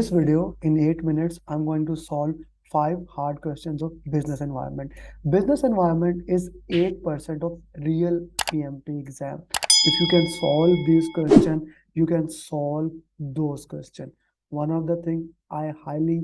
This video, in 8 minutes, I'm going to solve 5 hard questions of business environment. Business environment is 8% of real PMP exam. If you can solve these questions, you can solve those questions. One of the things I highly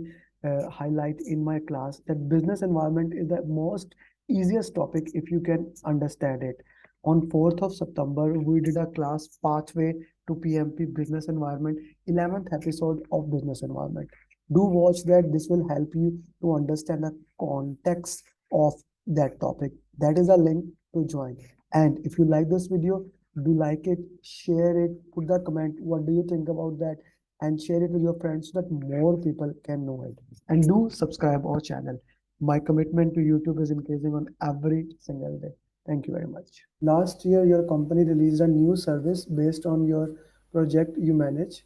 highlight in my class that business environment is the most easiest topic if you can understand it. On 4th of September, we did a class pathway to PMP business environment, 11th episode of business environment. Do watch that. This will help you to understand the context of that topic. That is a link to join. And if you like this video, do like it, share it, put the comment. What do you think about that? And share it with your friends so that more people can know it. And do subscribe our channel. My commitment to YouTube is increasing on every single day. Thank you very much. Last year, your company released a new service based on your project you manage.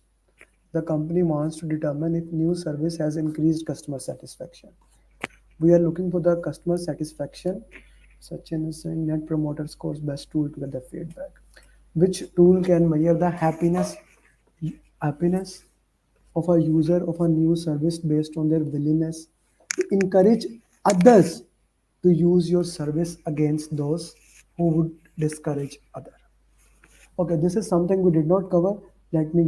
The company wants to determine if new service has increased customer satisfaction. We are looking for the customer satisfaction. Sachin is saying net promoter scores best tool to get the feedback. Which tool can measure the happiness of a user of a new service based on their willingness to encourage others to use your service against those who would discourage others. Okay, this is something we did not cover. Let me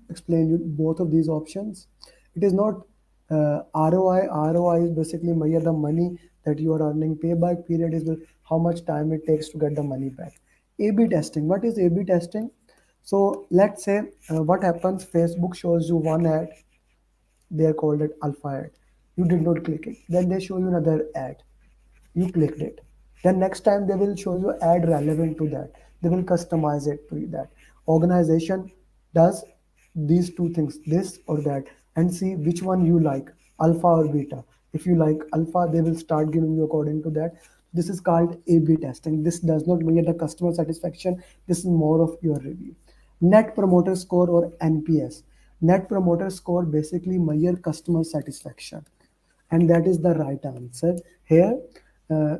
explain you both of these options. It is not ROI. ROI is basically measure the money that you are earning. Payback period is how much time it takes to get the money back. A/B testing. What is A/B testing? So let's say what happens. Facebook shows you one ad. They are called it alpha ad. You did not click it. Then they show you another ad. You clicked it. Then next time they will show you ad relevant to that. They will customize it to that. Organization does these two things, this or that, and see which one you like, alpha or beta. If you like alpha, they will start giving you according to that. This is called A/B testing. This does not measure the customer satisfaction. This is more of your review. Net promoter score or NPS. Net promoter score basically measure customer satisfaction, and that is the right answer here. uh,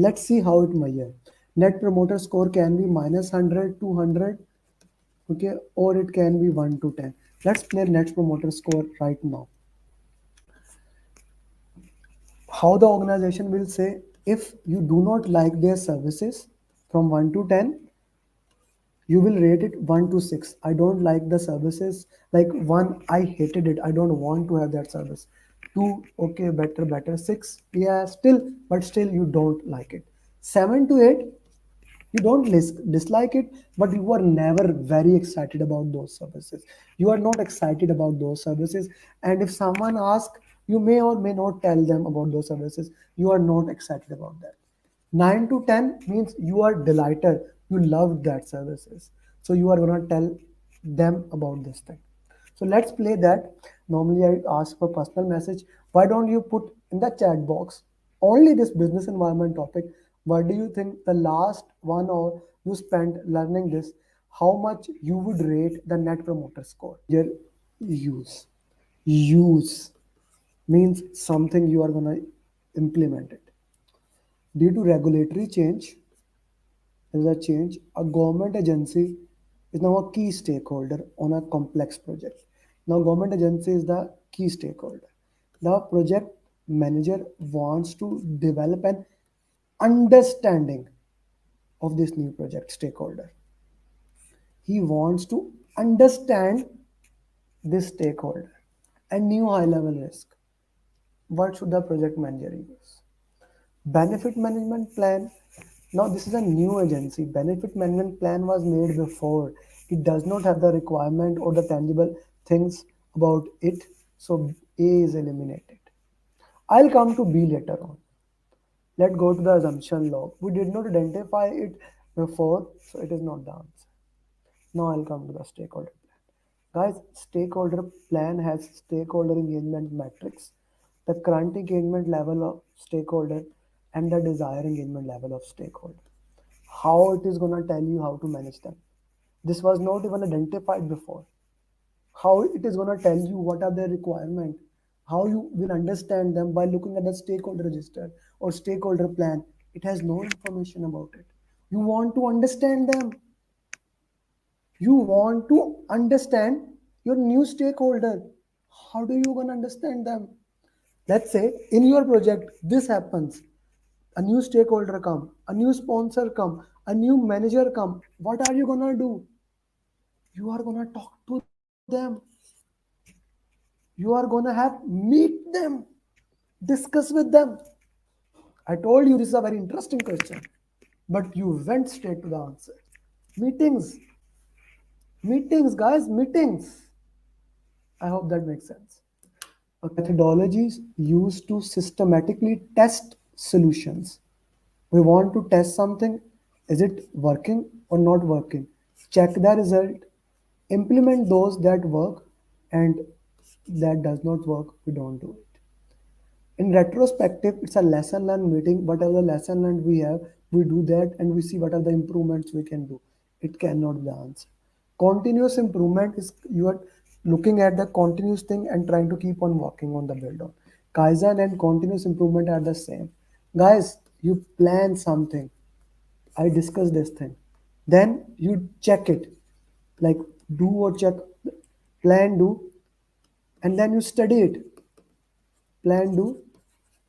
let's see how it measure. Net promoter score can be minus 100, 200, okay, or it can be 1 to 10. Let's play net promoter score right now. How the organization will say, if you do not like their services, from 1 to 10, you will rate it 1 to 6. I don't like the services. Like 1, I hated it, I don't want to have that service. 2, okay, better, better. 6, yeah, still, but still you don't like it. 7 to 8, you don't dislike it, but you are never very excited about those services. You are not excited about those services, and if someone asks, you may or may not tell them about those services. You are not excited about that. 9 to 10 means you are delighted, you love that services, so you are going to tell them about this thing. So let's play that. Normally I ask for personal message. Why don't you put in the chat box only this business environment topic? What do you think the last 1 hour you spent learning this, how much you would rate the net promoter score? Your use means something you are going to implement it. Due to regulatory change, there is a change. A government agency is now a key stakeholder on a complex project. Now, government agency is the key stakeholder. The project manager wants to develop an understanding of this new project stakeholder. He wants to understand this stakeholder and new high level risk. What should the project manager use? Benefit management plan. Now this is a new agency. Benefit management plan was made before. It does not have the requirement or the tangible things about it. So A is eliminated. I'll come to B later on. Let's go to the assumption log. We did not identify it before, so it is not the answer. Now I'll come to the stakeholder plan. Guys, stakeholder plan has stakeholder engagement metrics, the current engagement level of stakeholder, and the desired engagement level of stakeholder. How it is going to tell you how to manage them. This was not even identified before. How it is going to tell you what are their requirements, how you will understand them by looking at the stakeholder register or stakeholder plan. It has no information about it. You want to understand them. You want to understand your new stakeholder. How do you gonna understand them? Let's say in your project this happens, a new stakeholder come, a new sponsor come, a new manager come. What are you gonna do? You are gonna talk to them. You are gonna have meet them, discuss with them. I told you this is a very interesting question, but you went straight to the answer. Meetings, meetings, guys, meetings. I hope that makes sense. Okay, methodologies used to systematically test solutions. We want to test something. Is it working or not working? Check the result, implement those that work, and that does not work, we don't do it. In retrospective, it's a lesson learned meeting. Whatever the lesson learned we have, we do that and we see what are the improvements we can do. It cannot be the answer. Continuous improvement is you are looking at the continuous thing and trying to keep on working on the build on. Kaizen and continuous improvement are the same. Guys, you plan something. I discuss this thing. Then you check it. Like do or check, plan, do, and then you study it. Plan, do,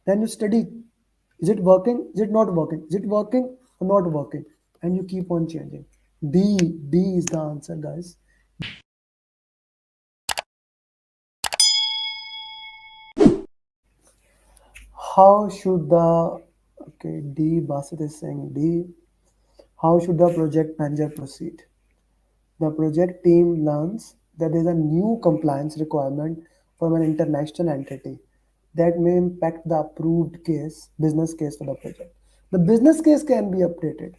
then you study. Is it working? Is it not working? Is it working or not working? And you keep on changing. D is the answer, guys. How should the okay D Basit is saying D. How should the project manager proceed? The project team learns that there is a new compliance requirement from an international entity that may impact the approved case, business case for the project. The business case can be updated.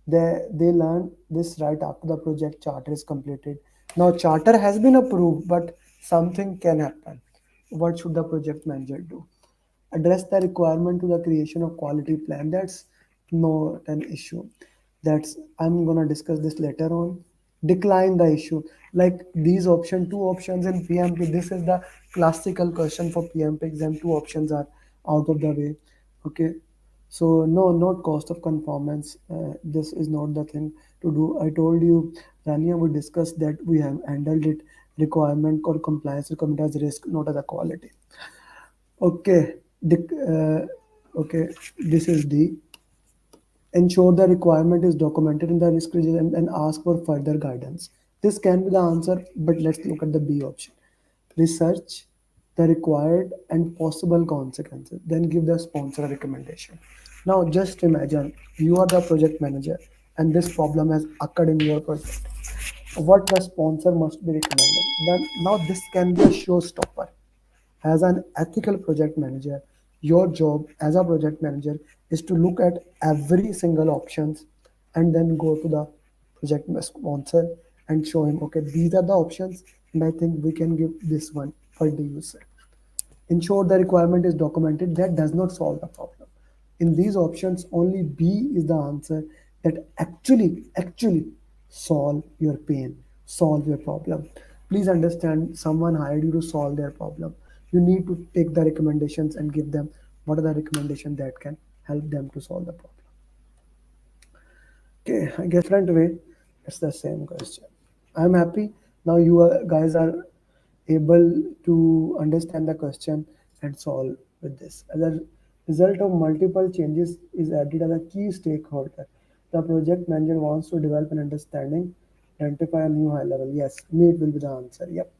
They learn this right after the project charter is completed. Now charter has been approved, but something can happen. What should the project manager do? Address the requirement to the creation of quality plan. That's not an issue. That's I'm gonna discuss this later on. Decline the issue. Like these option, two options in PMP. This is the classical question for PMP exam. Two options are out of the way. Okay. So no, not cost of conformance. This is not the thing to do. I told you, Rania, we discussed that we have handled it requirement or compliance requirement as risk, not as a quality. Okay, okay, this is D. Ensure the requirement is documented in the risk register and ask for further guidance. This can be the answer, but let's look at the B option. Research the required and possible consequences, then give the sponsor a recommendation. Now, just imagine you are the project manager and this problem has occurred in your project. What the sponsor must be recommending. Then, now, this can be a showstopper. As an ethical project manager, your job as a project manager is to look at every single options and then go to the project sponsor and show him, okay, these are the options and I think we can give this one. What do you say? Ensure the requirement is documented. That does not solve the problem. In these options, only B is the answer that actually solve your pain, solve your problem. Please understand, someone hired you to solve their problem. You need to take the recommendations and give them what are the recommendations that can help them to solve the problem. Okay, I guess different way, it's the same question. I'm happy now you guys are able to understand the question and solve with this. As a result of multiple changes is added as a key stakeholder. The project manager wants to develop an understanding, identify a new high level. Yes, me it will be the answer. Yep.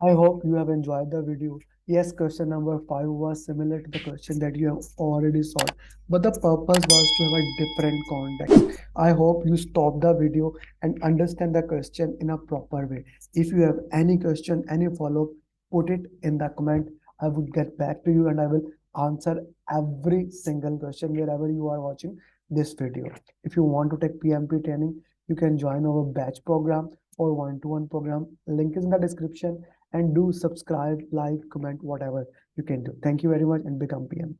I hope you have enjoyed the video. Yes, question number 5 was similar to the question that you have already solved, but the purpose was to have a different context. I hope you stop the video and understand the question in a proper way. If you have any question, any follow-up, put it in the comment. I would get back to you and I will answer every single question wherever you are watching this video. If you want to take PMP training, you can join our batch program or one-to-one program. Link is in the description and do subscribe, like, comment, whatever you can do. Thank you very much and become PMP.